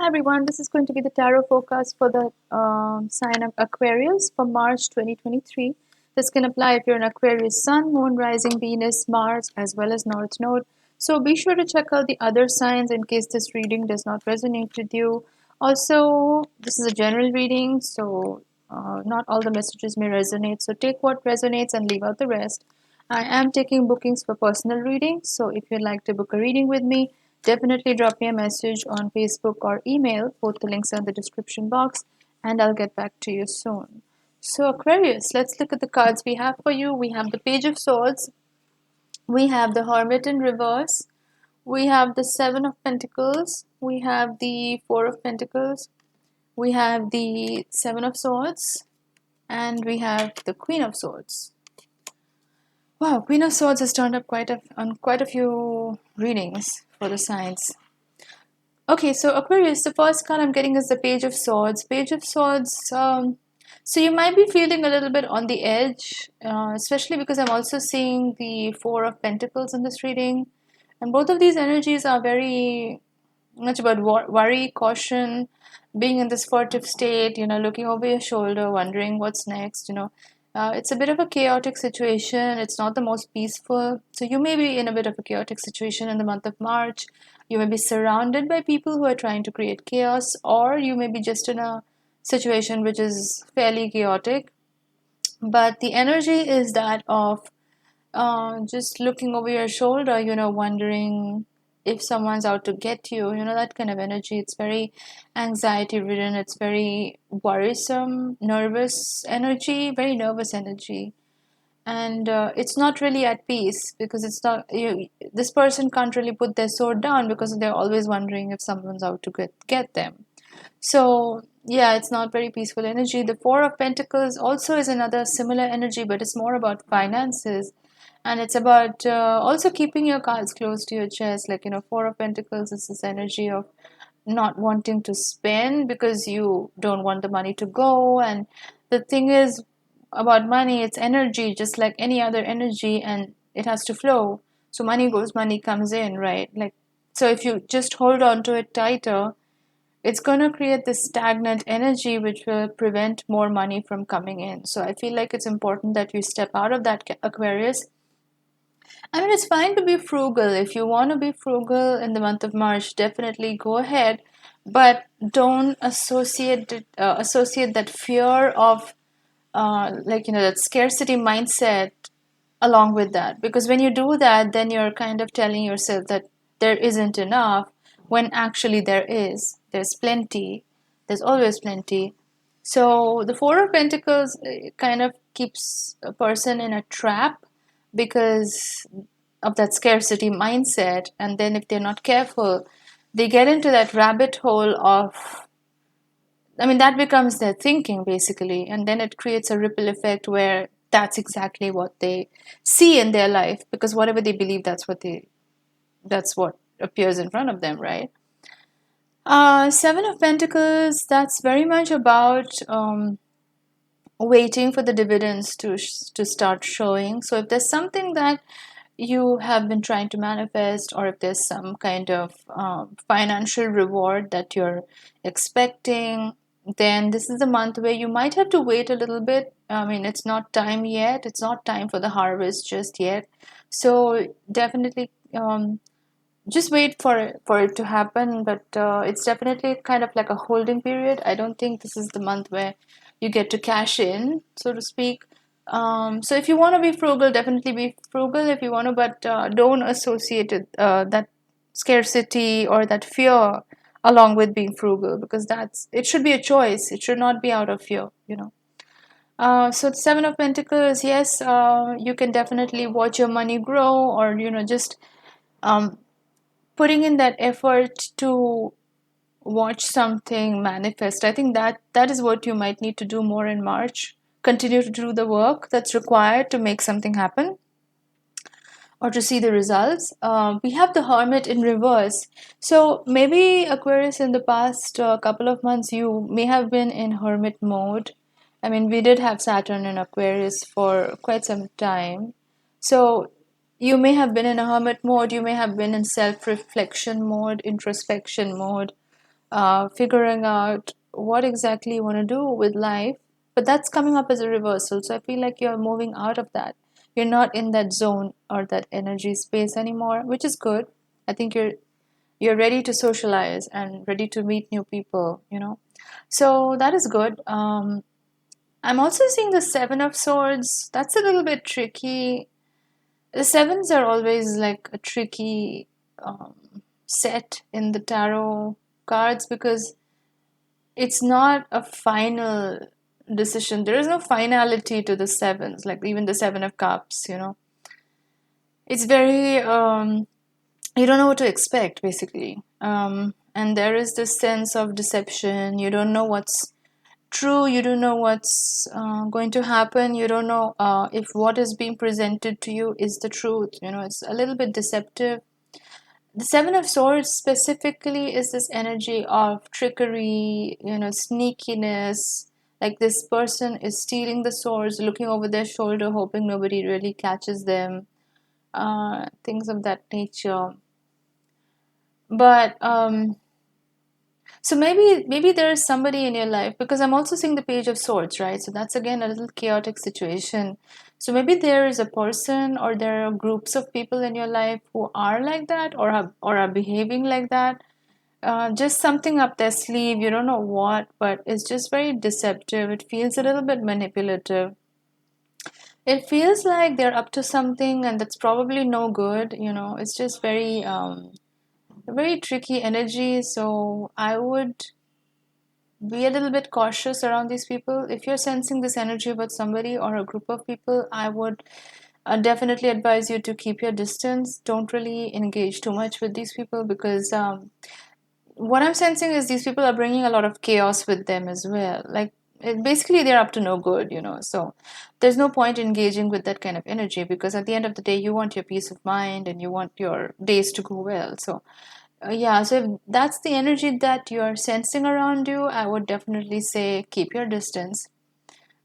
Hi everyone, this is going to be the tarot forecast for the sign of Aquarius for March 2023. This can apply if you're an Aquarius Sun, Moon, Rising, Venus, Mars, as well as North Node. So be sure to check out the other signs in case this reading does not resonate with you. Also, this is a general reading, so not all the messages may resonate. So take what resonates and leave out the rest. I am taking bookings for personal readings, so if you'd like to book a reading with me, definitely drop me a message on Facebook or email. Both the links are in the description box, and I'll get back to you soon. So, Aquarius, let's look at the cards we have for you. We have the Page of Swords, we have the Hermit in reverse, we have the Seven of Pentacles, we have the Four of Pentacles, we have the Seven of Swords, and we have the Queen of Swords. Wow, Queen of Swords has turned up on quite a few readings for the signs. Okay, so Aquarius, the first card I'm getting is the Page of Swords. Page of Swords, so you might be feeling a little bit on the edge, especially because I'm also seeing the Four of Pentacles in this reading. And both of these energies are very much about worry, caution, being in this furtive state, looking over your shoulder, wondering what's next, it's a bit of a chaotic situation. It's not the most peaceful. So you may be in a bit of a chaotic situation in the month of March. You may be surrounded by people who are trying to create chaos, or you may be just in a situation which is fairly chaotic. But the energy is that of just looking over your shoulder, wondering if someone's out to get you, that kind of energy. It's very anxiety ridden, it's very worrisome, nervous energy, very nervous energy. And it's not really at peace because it's not this person can't really put their sword down because they're always wondering if someone's out to get them. So yeah, it's not very peaceful energy. The Four of Pentacles also is another similar energy, but it's more about finances, and it's about also keeping your cards close to your chest. Like, Four of Pentacles is this energy of not wanting to spend because you don't want the money to go. And the thing is about money, it's energy just like any other energy, and it has to flow. So money goes, money comes in, right? Like, so if you just hold on to it tighter, it's going to create this stagnant energy which will prevent more money from coming in. So I feel like it's important that you step out of that, Aquarius. I mean, it's fine to be frugal. If you want to be frugal in the month of March, definitely go ahead, but don't associate that fear of that scarcity mindset along with that, because when you do that, then you're kind of telling yourself that there isn't enough when actually there's plenty, there's always plenty. So the Four of Pentacles kind of keeps a person in a trap because of that scarcity mindset, and then if they're not careful, they get into that rabbit hole of, I mean, that becomes their thinking basically, and then it creates a ripple effect where that's exactly what they see in their life, because whatever they believe, that's what appears in front of them, right? Seven of Pentacles, that's very much about waiting for the dividends to start showing. So if there's something that you have been trying to manifest, or if there's some kind of financial reward that you're expecting, then this is the month where you might have to wait a little bit. I mean, it's not time yet. It's not time for the harvest just yet. So definitely just wait for it to happen. But it's definitely kind of like a holding period. I don't think this is the month where you get to cash in, so to speak. So if you want to be frugal, definitely be frugal if you want to, but don't associate that scarcity or that fear along with being frugal, because it should be a choice. It should not be out of fear. So the Seven of Pentacles, yes, you can definitely watch your money grow, or just um, putting in that effort to watch something manifest. I think that is what you might need to do more in March. Continue to do the work that's required to make something happen or to see the results. We have the Hermit in reverse. So maybe Aquarius, in the past couple of months, you may have been in Hermit mode. I mean, we did have Saturn in Aquarius for quite some time. So you may have been in a hermit mode, you may have been in self reflection mode, introspection mode, figuring out what exactly you want to do with life. But that's coming up as a reversal. So I feel like you're moving out of that. You're not in that zone or that energy space anymore, which is good. I think you're ready to socialize and ready to meet new people, So that is good. I'm also seeing the Seven of Swords. That's a little bit tricky. The sevens are always like a tricky um, set in the tarot cards because it's not a final decision. There is no finality to the sevens, like even the Seven of Cups. It's very, you don't know what to expect, basically. And there is this sense of deception. You don't know what's true, you don't know what's going to happen, you don't know if what is being presented to you is the truth. It's a little bit deceptive. The Seven of Swords specifically is this energy of trickery, sneakiness. Like this person is stealing the swords, looking over their shoulder, hoping nobody really catches them, things of that nature. But so maybe there is somebody in your life, because I'm also seeing the Page of Swords, right? So that's again a little chaotic situation. So maybe there is a person or there are groups of people in your life who are like that or are behaving like that. Just something up their sleeve, you don't know what, but it's just very deceptive. It feels a little bit manipulative. It feels like they're up to something and that's probably no good. It's just very tricky energy. So I would be a little bit cautious around these people. If you're sensing this energy about somebody or a group of people, I would definitely advise you to keep your distance. Don't really engage too much with these people because what I'm sensing is these people are bringing a lot of chaos with them as well. Like, basically, they're up to no good. So there's no point engaging with that kind of energy because at the end of the day, you want your peace of mind and you want your days to go well. So yeah, so if that's the energy that you're sensing around you, I would definitely say keep your distance.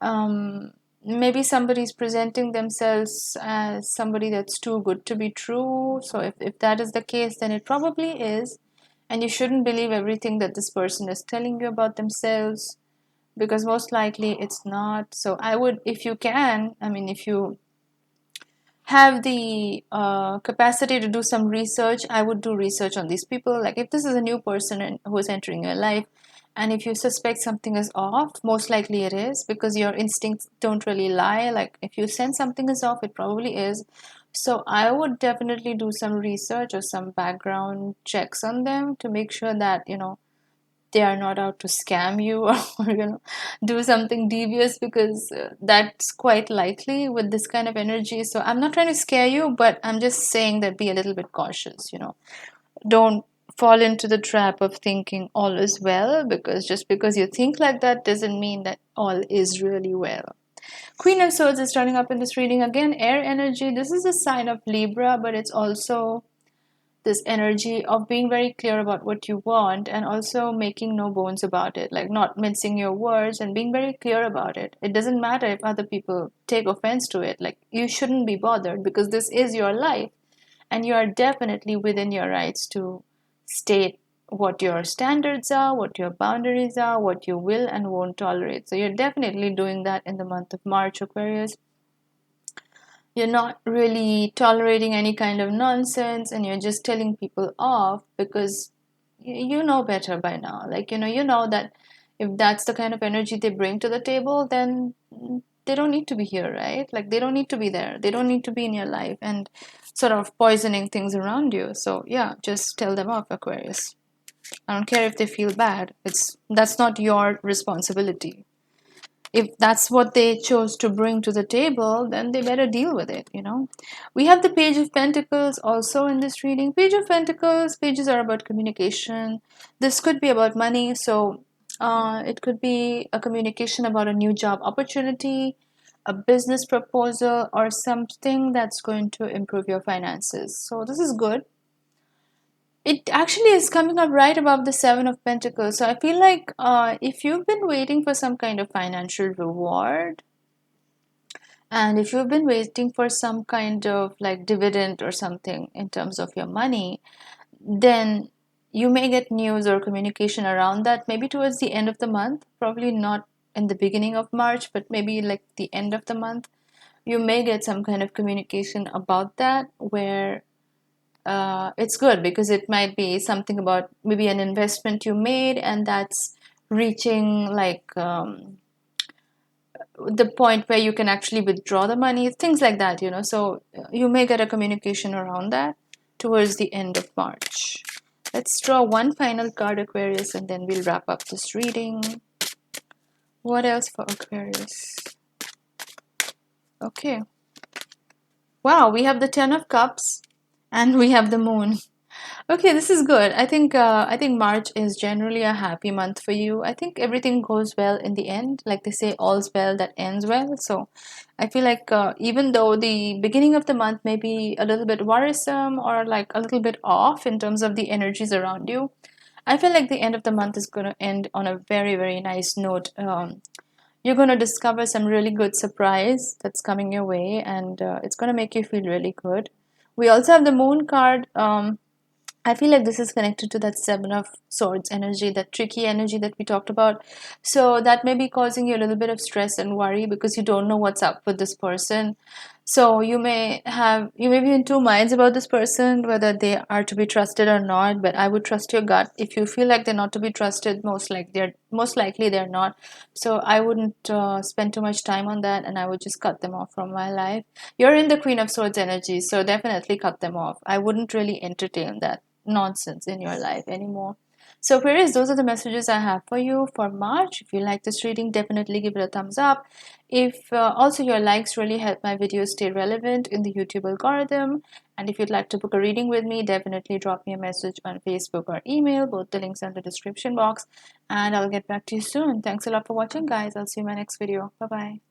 Maybe somebody's presenting themselves as somebody that's too good to be true. So if that is the case, then it probably is. And you shouldn't believe everything that this person is telling you about themselves because most likely it's not. So I would, if you can, I mean, if you have the capacity to do some research, I would do research on these people. Like if this is a new person who is entering your life, and if you suspect something is off, most likely it is because your instincts don't really lie. Like if you sense something is off, it probably is. So I would definitely do some research or some background checks on them to make sure that they are not out to scam you or do something devious because that's quite likely with this kind of energy. So I'm not trying to scare you, but I'm just saying that be a little bit cautious. Don't fall into the trap of thinking all is well, because just because you think like that doesn't mean that all is really well. Queen of Swords is turning up in this reading again. Air energy. This is a sign of Libra, but it's also this energy of being very clear about what you want and also making no bones about it, like not mincing your words and being very clear about it. It doesn't matter if other people take offense to it. Like, you shouldn't be bothered because this is your life and you are definitely within your rights to state what your standards are, what your boundaries are, what you will and won't tolerate. So you're definitely doing that in the month of March, Aquarius. You're not really tolerating any kind of nonsense and you're just telling people off because you know better by now. Like, you know that if that's the kind of energy they bring to the table, then they don't need to be here, right? Like, they don't need to be there. They don't need to be in your life and sort of poisoning things around you. So yeah, just tell them off, Aquarius. I don't care if they feel bad. That's not your responsibility. If that's what they chose to bring to the table, then they better deal with it. We have the Page of Pentacles also in this reading. Page of Pentacles, pages are about communication. This could be about money. So it could be a communication about a new job opportunity, a business proposal, or something that's going to improve your finances. So this is good. It actually is coming up right above the Seven of Pentacles. So I feel like if you've been waiting for some kind of financial reward, and if you've been waiting for some kind of like dividend or something in terms of your money, then you may get news or communication around that maybe towards the end of the month, probably not in the beginning of March, but maybe like the end of the month. You may get some kind of communication about that where it's good because it might be something about maybe an investment you made and that's reaching like the point where you can actually withdraw the money, things like that, you know. So you may get a communication around that towards the end of March. Let's draw one final card, Aquarius, and then we'll wrap up this reading. What else for Aquarius? Okay. Wow, we have the Ten of Cups and we have the Moon. Okay, this is good. I think March is generally a happy month for you. I think everything goes well in the end. Like they say, all's well that ends well. So I feel like even though the beginning of the month may be a little bit worrisome or like a little bit off in terms of the energies around you, I feel like the end of the month is going to end on a very, very nice note. You're going to discover some really good surprise that's coming your way, and it's going to make you feel really good. We also have the Moon card. I feel like this is connected to that Seven of Swords energy, that tricky energy that we talked about. So that may be causing you a little bit of stress and worry because you don't know what's up with this person. So you may be in two minds about this person, whether they are to be trusted or not. But I would trust your gut. If you feel like they're not to be trusted, most likely they're not. So I wouldn't spend too much time on that, and I would just cut them off from my life. You're in the Queen of Swords energy, so definitely cut them off. I wouldn't really entertain that nonsense in your life anymore. So Aquarius, those are the messages I have for you for March. If you like this reading, definitely give it a thumbs up. If also your likes really help my videos stay relevant in the YouTube algorithm. And if you'd like to book a reading with me, definitely drop me a message on Facebook or email. Both the links are in the description box. And I'll get back to you soon. Thanks a lot for watching, guys. I'll see you in my next video. Bye-bye.